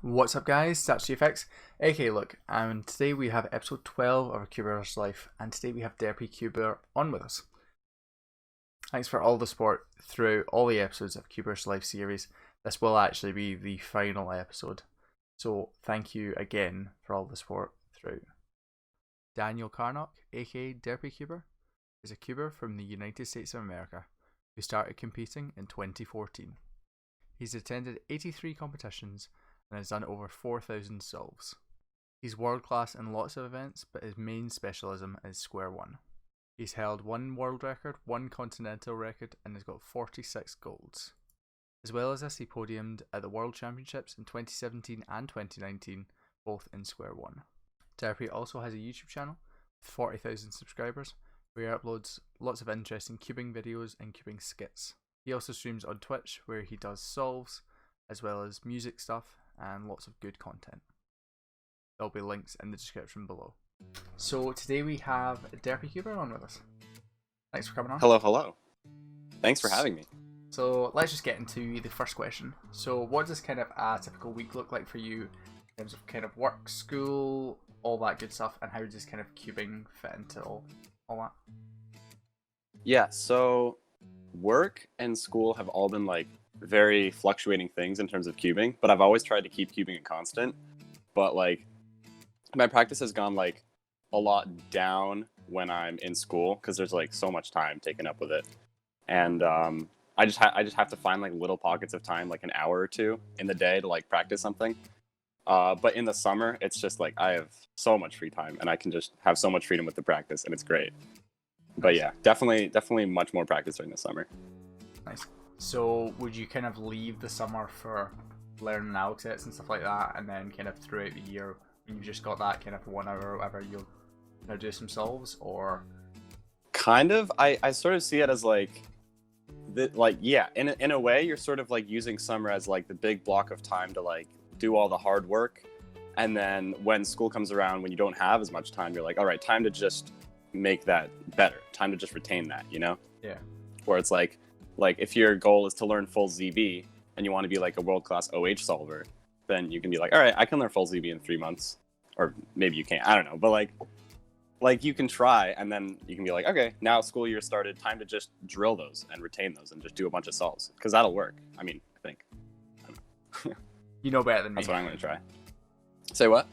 What's up guys, StatsGFX, aka Look, and today we have episode 12 of our Cuber's Life, and today we have Derpy Cuber on with us. Thanks for all the support through all the episodes of Cuber's Life series. This will actually be the final episode, so thank you again for all the support through. Daniel Carnock, aka Derpy Cuber, is a Cuber from the United States of America who started competing in 2014. He's attended 83 competitions and has done over 4,000 solves. He's world class in lots of events, but his main specialism is square one. He's held one world record, one continental record, and has got 46 golds. As well as this, he podiumed at the World Championships in 2017 and 2019, both in square one. Derpy also has a YouTube channel with 40,000 subscribers, where he uploads lots of interesting cubing videos and cubing skits. He also streams on Twitch, where he does solves, as well as music stuff, and lots of good content. There'll be links in the description below. So today we have Derpy Cuber on with us. Thanks for coming on. Hello. Thanks for having me. So let's just get into the first question. So what does kind of a typical week look like for you in terms of kind of work, school, all that good stuff, and how does kind of cubing fit into all that? Yeah, so work and school have all been like very fluctuating things in terms of cubing, but I've always tried to keep cubing it constant. But like my practice has gone like a lot down when I'm in school because there's like so much time taken up with it, and I just have to find like little pockets of time, like an hour or two in the day to like practice something. But in the summer, it's just like I have so much free time and I can just have so much freedom with the practice, and it's great. But yeah, definitely much more practice during the summer. Nice. So would you kind of leave the summer for learning algorithms and stuff like that, and then kind of throughout the year when you've just got that kind of 1 hour or whatever, you'll do some solves? Or Kind of. I sort of see it as like yeah, in a way you're sort of like using summer as like the big block of time to like do all the hard work, and then when school comes around, when you don't have as much time, you're like, all right, time to just make that better, time to just retain that, you know? Yeah. Where it's like if your goal is to learn full ZB and you want to be like a world-class OH solver, then you can be like, all right, I can learn full ZB in 3 months, or maybe you can't, I don't know, but like you can try, and then you can be like, okay, now school year started, time to just drill those and retain those and just do a bunch of solves, because that'll work. I mean, I think. I don't know. You know better than me. That's what I'm going to try. Say what?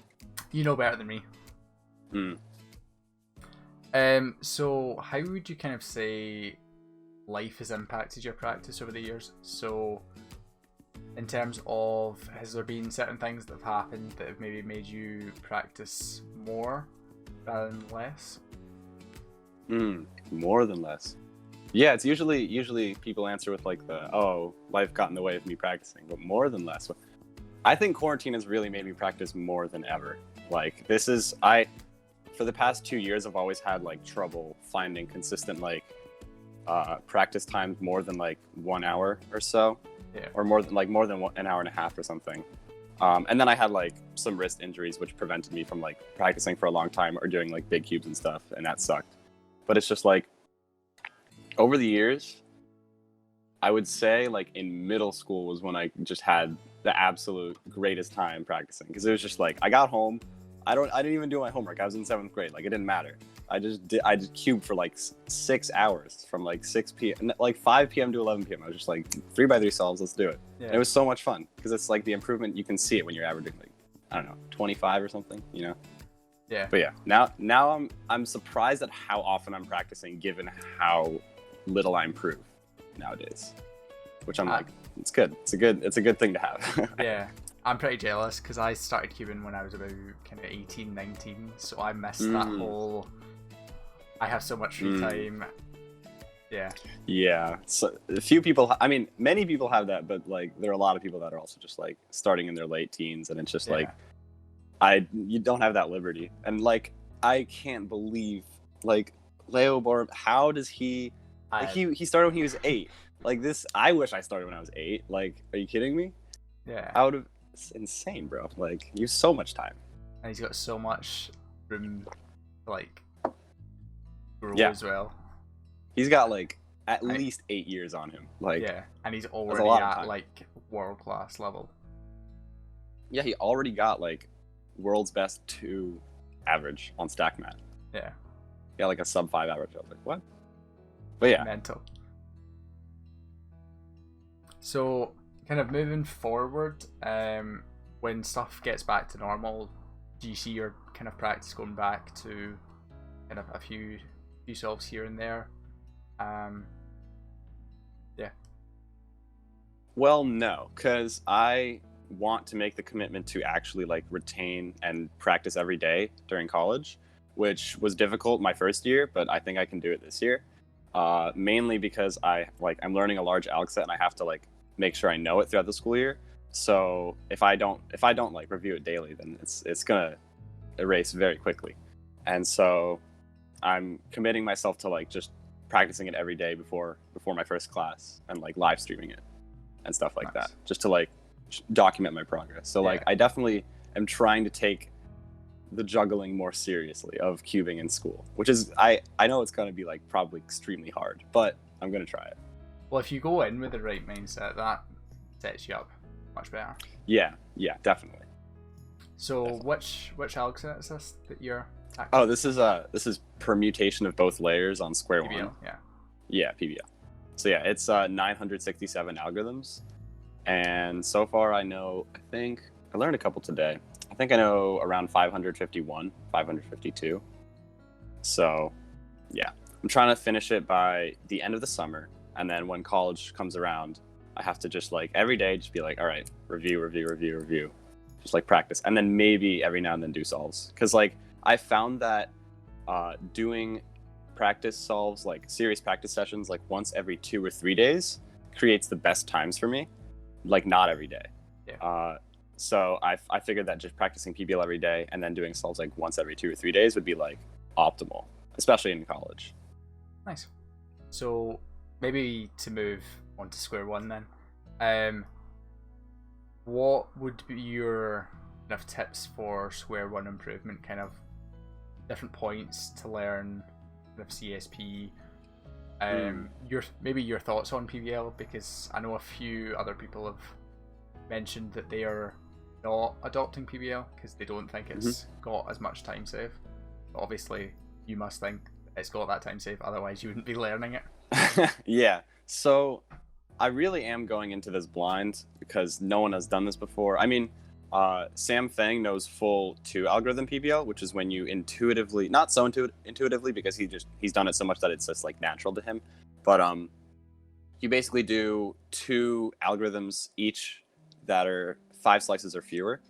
You know better than me. So how would you kind of say life has impacted your practice over the years? So in terms of, has there been certain things that have happened that have maybe made you practice more rather than less? More than less. Yeah, it's usually people answer with like life got in the way of me practicing, but more than less. I think quarantine has really made me practice more than ever. Like for the past 2 years, I've always had like trouble finding consistent like practice times more than like 1 hour or so, or more than an hour and a half or something. And then I had like some wrist injuries which prevented me from like practicing for a long time or doing like big cubes and stuff, and that sucked. But it's just like over the years, I would say like in middle school was when I just had the absolute greatest time practicing, because it was just like I got home, I didn't even do my homework. I was in 7th grade, like it didn't matter. I just cubed for like 6 hours from like 6 p.m. like 5 p.m. to 11 p.m. I was just like 3x3 solves, let's do it. Yeah. And it was so much fun because it's like the improvement, you can see it when you're averaging like, I don't know, 25 or something, you know? Yeah. But yeah, now I'm surprised at how often I'm practicing given how little I improve nowadays, which I'm like, it's good. It's a good thing to have. Yeah. I'm pretty jealous because I started cubing when I was about kind of 18, 19, so I missed that whole, I have so much free time. Yeah. So a few people, I mean, many people have that, but like there are a lot of people that are also just like starting in their late teens, and it's just like you don't have that liberty. And like I can't believe like Leo Borm, how does he he started when he was 8. Like this, I wish I started when I was 8. Like, are you kidding me? Yeah. It's insane, bro. Like, you have so much time. And he's got so much room to, like, grow as well. He's got, like, at least 8 years on him. Like, yeah, and he's already at, like, world-class level. Yeah, he already got like world's best 2 average on StackMat. Yeah. Yeah, like a sub 5 average. I was like, what? But yeah. Mental. So, kind of moving forward, when stuff gets back to normal, do you see your kind of practice going back to kind of a few solves here and there? Yeah. Well, no, because I want to make the commitment to actually like retain and practice every day during college, which was difficult my first year, but I think I can do it this year. Mainly because I'm learning a large alg set and I have to like make sure I know it throughout the school year. So if I don't like review it daily, then it's gonna erase very quickly. And so I'm committing myself to like just practicing it every day before my first class and like live streaming it and stuff like Nice. that, just to like document my progress. So like I definitely am trying to take the juggling more seriously of cubing in school, which is I know it's going to be like probably extremely hard, but I'm going to try it. Well, if you go in with the right mindset, that sets you up much better. Yeah, definitely. So Definitely. which alg set is this that you're tackling? Oh, this is permutation of both layers on square PBL, one. yeah. Yeah, PBL. So yeah, it's 967 algorithms, and so far I think I learned a couple today. I think I know around 551, 552. So yeah, I'm trying to finish it by the end of the summer, and then when college comes around, I have to just like every day just be like, all right, review, just like practice, and then maybe every now and then do solves, because like I found that doing practice solves, like serious practice sessions, like once every 2 or 3 days creates the best times for me, like not every day. Yeah. So I figured that just practicing PBL every day and then doing solves like once every 2 or 3 days would be like optimal, especially in college. Nice. So maybe to move on to square one then, what would be your kind of tips for square one improvement? Kind of different points to learn kind of CSP. Your thoughts on PBL, because I know a few other people have mentioned that they are not adopting PBL because they don't think it's got as much time save. But obviously, you must think it's got that time save, otherwise you wouldn't be learning it. Yeah. So I really am going into this blind because no one has done this before. I mean, Sam Feng knows full 2 algorithm PBL, which is when you intuitively, not so intuitively because he's done it so much that it's just like natural to him, but you basically do 2 algorithms each that are 5 slices or fewer,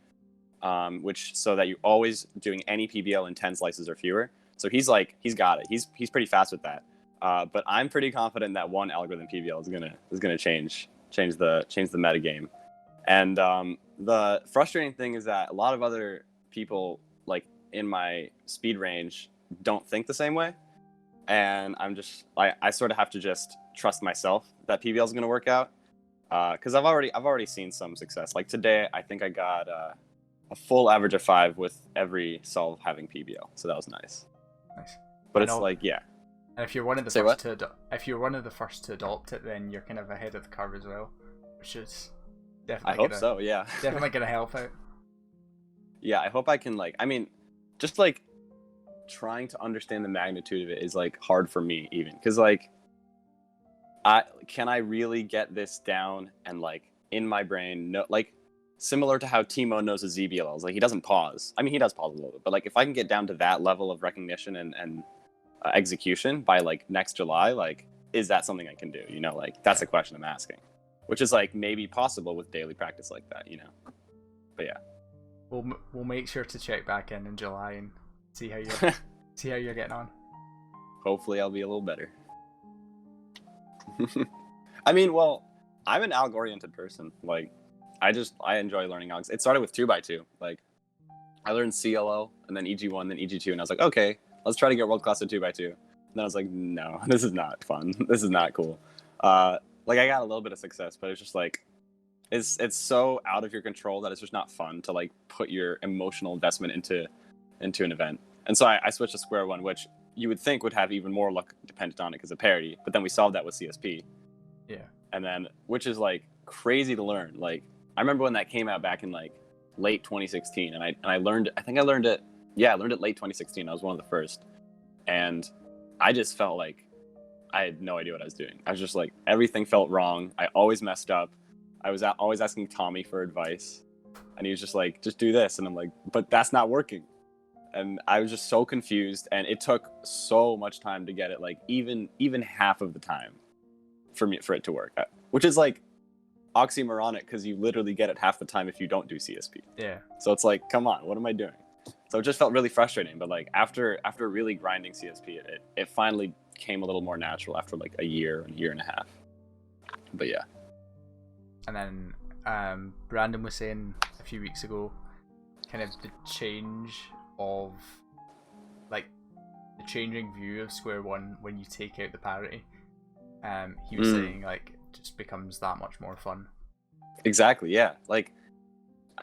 which so that you're always doing any PBL in 10 slices or fewer. So he's got it. He's pretty fast with that. But I'm pretty confident that 1 algorithm PBL is gonna change the metagame. And the frustrating thing is that a lot of other people like in my speed range don't think the same way, and I sort of have to just trust myself that PBL is gonna work out. Because I've already seen some success. Like today, I think I got a full average of 5 with every solve having PBL, so that was nice. Nice. But it's like, yeah. And if you're one of the first to adopt it, then you're kind of ahead of the curve as well, which is definitely. I hope so. Yeah. Definitely gonna help out. Yeah, I hope I can just like trying to understand the magnitude of it is like hard for me even, because like. Can I really get this down and like in my brain, no, like similar to how Timo knows his ZBLLs, like he doesn't pause. I mean, he does pause a little bit, but like if I can get down to that level of recognition and execution by like next July, like is that something I can do? You know, like that's a question I'm asking, which is like maybe possible with daily practice like that, you know. But yeah, we'll make sure to check back in July and see how you're getting on. Hopefully, I'll be a little better. I mean, well, I'm an alg-oriented person. Like, I enjoy learning algs. It started with 2x2. Like, I learned CLL and then EG1, then EG2, and I was like, okay, let's try to get world class at 2x2. And then I was like, no, this is not fun. This is not cool. Like, I got a little bit of success, but it's just like, it's so out of your control that it's just not fun to like put your emotional investment into an event. And so I switched to square one, which you would think would have even more luck dependent on it because of parity, but then we solved that with CSP. Yeah. And then, which is like crazy to learn. Like, I remember when that came out back in like late 2016, and I learned. I think I learned it. Yeah, I learned it late 2016. I was one of the first, and I just felt like I had no idea what I was doing. I was just like, everything felt wrong. I always messed up. I was always asking Tommy for advice, and he was just like, just do this, and I'm like, but that's not working. And I was just so confused, and it took so much time to get it, like even half of the time for it to work, which is like oxymoronic because you literally get it half the time if you don't do CSP. Yeah. So it's like, come on, what am I doing? So it just felt really frustrating. But like after really grinding CSP, it finally came a little more natural after like a year and a half. But yeah. And then Brandon was saying a few weeks ago, kind of the change of like the changing view of Square One when you take out the parity. He was saying like it just becomes that much more fun. Exactly, yeah. Like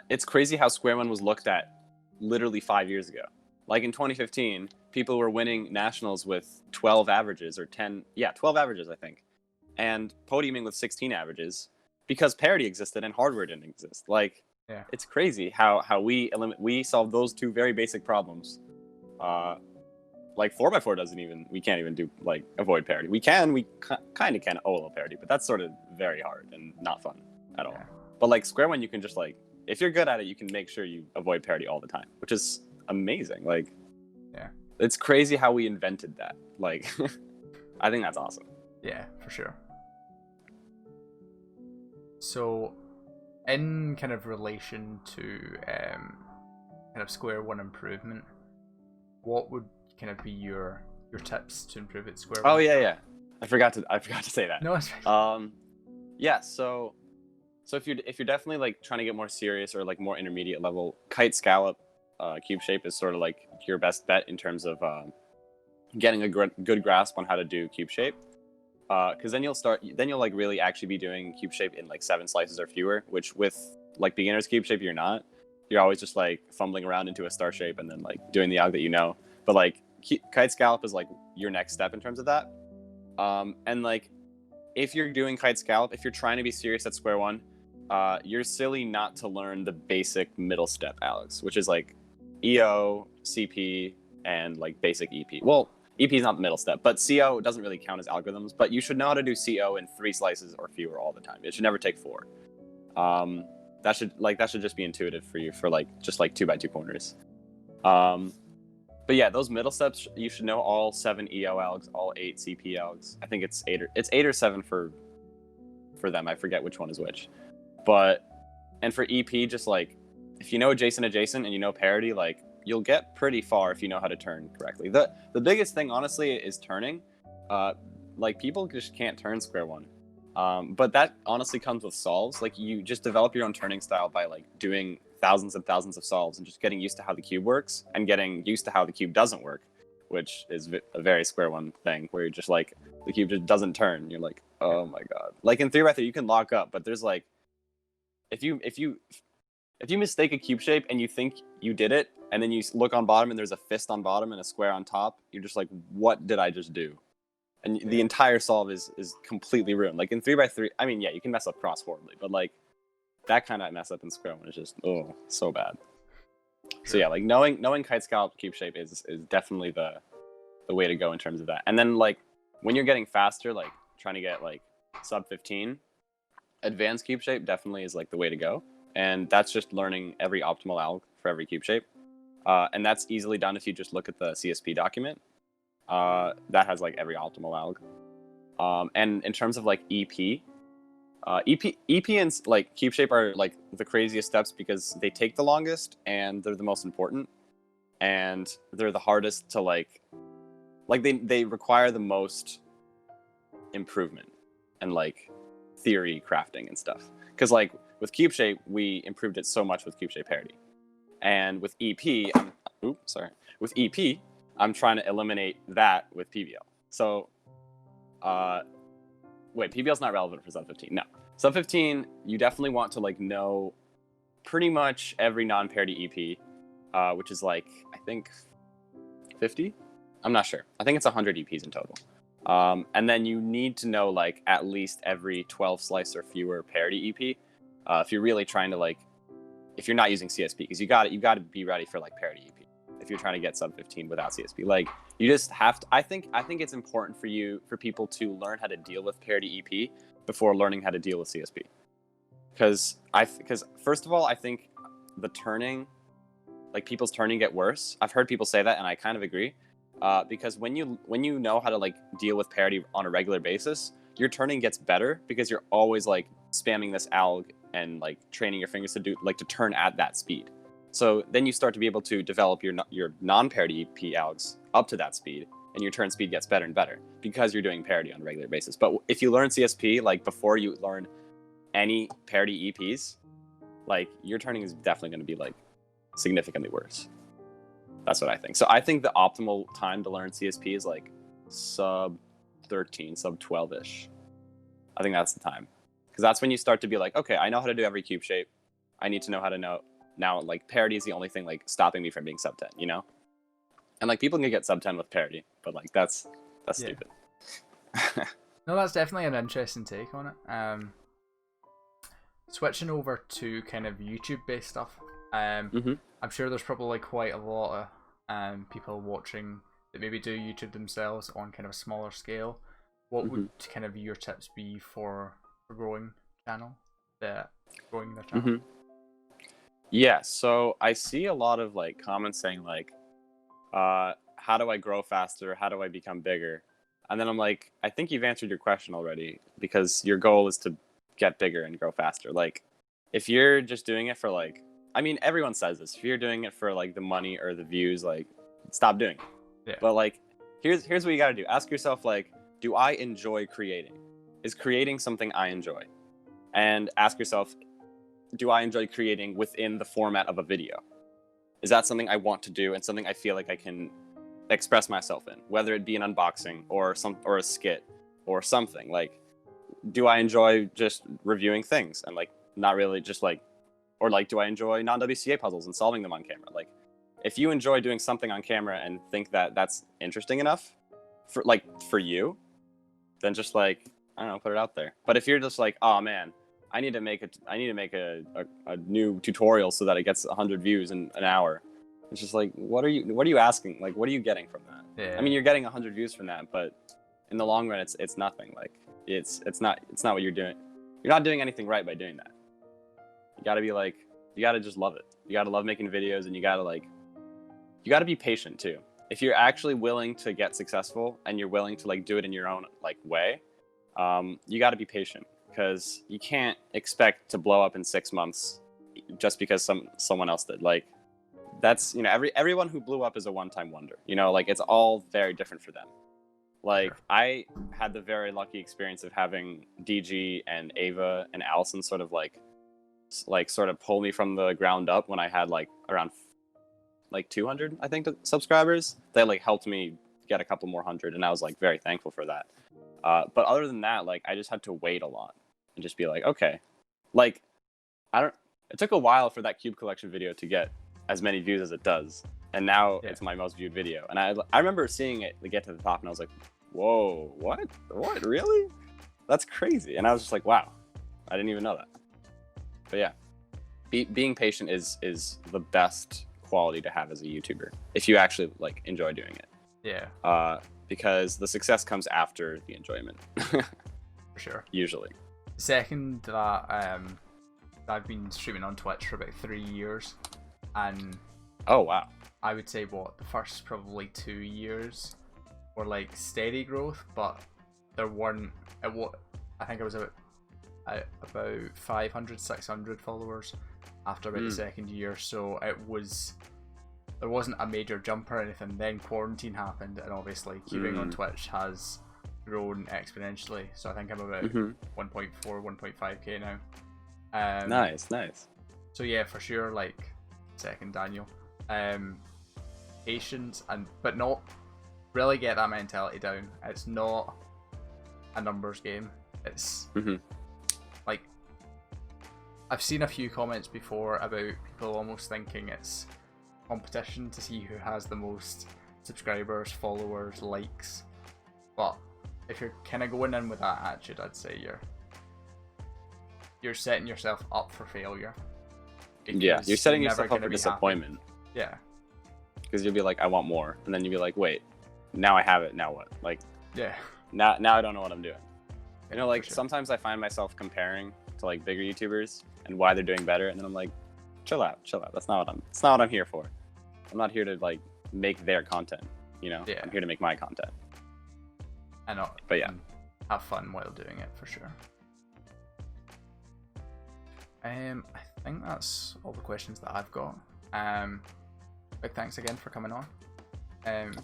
it's crazy how Square One was looked at literally 5 years ago. Like in 2015, people were winning nationals with 12 averages or 12 averages, I think, and podiuming with 16 averages because parity existed and hardware didn't exist. Like, yeah, it's crazy how we solved those two very basic problems. Like 4x4 doesn't even, we can't even do like avoid parity. We kind of can OLO parity, but that's sort of very hard and not fun at all. Yeah. But like Square One, you can just like, if you're good at it, you can make sure you avoid parity all the time, which is amazing. Like, yeah, it's crazy how we invented that. Like, I think that's awesome. Yeah, for sure. So, in kind of relation to kind of Square One improvement, what would kind of be your tips to improve at Square One? Oh yeah. I forgot to say that. No, it's fine. Yeah. So if you're definitely like trying to get more serious or like more intermediate level, Kite Scallop cube shape is sort of like your best bet in terms of getting a good grasp on how to do cube shape. Because then you'll like really actually be doing cube shape in like 7 slices or fewer, which with like beginner's cube shape you're not. You're always just like fumbling around into a star shape and then like doing the alg that you know. But like Kite Scallop is like your next step in terms of that. And like if you're doing Kite Scallop, if you're trying to be serious at Square One, you're silly not to learn the basic middle step algs, which is like EO, CP, and like basic EP. Well, EP is not the middle step, but CO doesn't really count as algorithms. But you should know how to do CO in 3 slices or fewer all the time. It should never take 4. That should just be intuitive for you for like just like 2x2 corners. But yeah, those middle steps you should know all 7 EO algs, all 8 CP algs. I think it's 8 or 7 for them. I forget which one is which. But and for EP, just like if you know adjacent and you know parity, like you'll get pretty far if you know how to turn correctly. The biggest thing honestly is turning. Like people just can't turn Square One. But that honestly comes with solves. Like you just develop your own turning style by like doing thousands and thousands of solves and just getting used to how the cube works and getting used to how the cube doesn't work, which is a very Square One thing where you're just like the cube just doesn't turn. You're like, oh my god. Like in 3x3 you can lock up, but there's like if you mistake a cube shape and you think you did it and then you look on bottom and there's a fist on bottom and a square on top, you're just like, what did I just do? And the entire solve is completely ruined. Like in 3x3, I mean, yeah, you can mess up cross horribly, but like that kind of mess up in Square One is just so bad. So yeah, like knowing Kite Scallop cube shape is definitely the way to go in terms of that. And then like when you're getting faster, like trying to get like sub 15, advanced cube shape definitely is like the way to go. And that's just learning every optimal alg for every cube shape. And that's easily done if you just look at the CSP document. That has like every optimal alg. And in terms of like EP and like cube shape are like the craziest steps because they take the longest and they're the most important and they're the hardest to like they require the most improvement and like theory crafting and stuff. Because like with cube shape, we improved it so much with cube shape parity, and with EP, with EP, I'm trying to eliminate that with PBL. So, wait, PBL's not relevant for sub 15. No, sub 15, you definitely want to like know pretty much every non-parity EP, which is like I think 50. I'm not sure. I think it's 100 EPs in total. And then you need to know like at least every 12 slice or fewer parity EP if you're really trying to like if you're not using CSP, because you got to be ready for like parity EP if you're trying to get sub 15 without CSP. Like you just have to. I think it's important for people to learn how to deal with parity EP before learning how to deal with CSP. Because first of all, I think the turning, like people's turning get worse. I've heard people say that, and I kind of agree. Because when you know how to like deal with parity on a regular basis, your turning gets better because you're always like spamming this alg and like training your fingers to turn at that speed. So then you start to be able to develop your non-parity EP algs up to that speed, and your turn speed gets better and better because you're doing parity on a regular basis. But if you learn CSP like before you learn any parity EPs, like your turning is definitely going to be like significantly worse. That's what I think. So I think the optimal time to learn CSP is like sub 13, sub 12-ish. I think that's the time. Because that's when you start to be like, okay, I know how to do every cube shape. I need to know how to know. Now, like, parity is the only thing, like, stopping me from being sub 10, you know? And, like, people can get sub 10 with parity, but, like, that's stupid. No, that's definitely an interesting take on it. Switching over to kind of YouTube-based stuff, I'm sure there's probably quite a lot of people watching that maybe do YouTube themselves on kind of a smaller scale. What would kind of your tips be for growing growing their channel? Yeah, so I see a lot of like comments saying like, how do I grow faster? How do I become bigger? And then I'm like, I think you've answered your question already, because your goal is to get bigger and grow faster. Like, if you're just doing it for like, I mean, everyone says this. If you're doing it for like the money or the views, like, stop doing it. Yeah. But like, here's what you got to do. Ask yourself, like, do I enjoy creating? Is creating something I enjoy? And ask yourself, do I enjoy creating within the format of a video? Is that something I want to do and something I feel like I can express myself in, whether it be an unboxing or a skit or something? Like, do I enjoy just reviewing things and like not really just like, or like, do I enjoy non-WCA puzzles and solving them on camera? Like, if you enjoy doing something on camera and think that that's interesting enough for you, then just like, I don't know, put it out there. But if you're just like, oh man, I need to make a new tutorial so that it gets 100 views in an hour, it's just like, what are you asking? Like, what are you getting from that? Yeah. I mean, you're getting 100 views from that, but in the long run, it's nothing. Like, it's not what you're doing. You're not doing anything right by doing that. You gotta just love it. You gotta love making videos, and you gotta be patient too. If you're actually willing to get successful and you're willing to like do it in your own like way, you gotta be patient, because you can't expect to blow up in 6 months just because someone else did. Like, that's, you know, everyone who blew up is a one-time wonder. You know, like, it's all very different for them. Like, sure. I had the very lucky experience of having DG and Ava and Allison sort of pull me from the ground up when I had like around like 200, I think, subscribers. They like helped me get a couple more hundred, and I was like very thankful for that. But other than that, like, I just had to wait a lot and just be like, okay, like, it took a while for that cube collection video to get as many views as it does, and now it's my most viewed video. And I remember seeing it get to the top, and I was like, whoa, what really? That's crazy. And I was just like, wow, I didn't even know that. But yeah, being patient is the best quality to have as a YouTuber, if you actually like enjoy doing it. Yeah. Because the success comes after the enjoyment. For sure. Usually. Second, that I've been streaming on Twitch for about 3 years, and oh wow, I would say the first probably 2 years were like steady growth, but there weren't. I think I was about 500, 600 followers after about the second year, so there wasn't a major jump or anything. Then quarantine happened, and obviously queuing on Twitch has grown exponentially, so I think I'm about 1.4, 1.5k now. Nice. So yeah, for sure, like, second Daniel, patience, but not really get that mentality down. It's not a numbers game. It's like, I've seen a few comments before about people almost thinking it's competition to see who has the most subscribers, followers, likes. But if you're kind of going in with that attitude, I'd say you're setting yourself up for failure. Yeah, because you're setting never yourself up gonna for be happy. disappointment Yeah, because you'll be like, I want more, and then you'll be like, wait, now I have it. Now what? Like yeah, now I don't know what I'm doing. You know, like for sure. sometimes I find myself comparing to like bigger YouTubers and why they're doing better, and then I'm like, chill out. That's not what I'm here for. I'm not here to like make their content. You know, Yeah. I'm here to make my content. And But yeah. have fun while doing it for sure. I think that's all the questions that I've got. Big thanks again for coming on.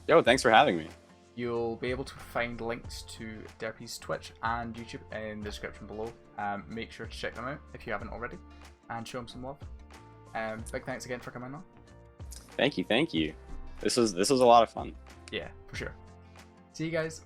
Yo, thanks for having me. You'll be able to find links to Derpy's Twitch and YouTube in the description below. Make sure to check them out if you haven't already, and show him some love. Big thanks again for coming on. Thank you. This was a lot of fun. Yeah, for sure. See you guys.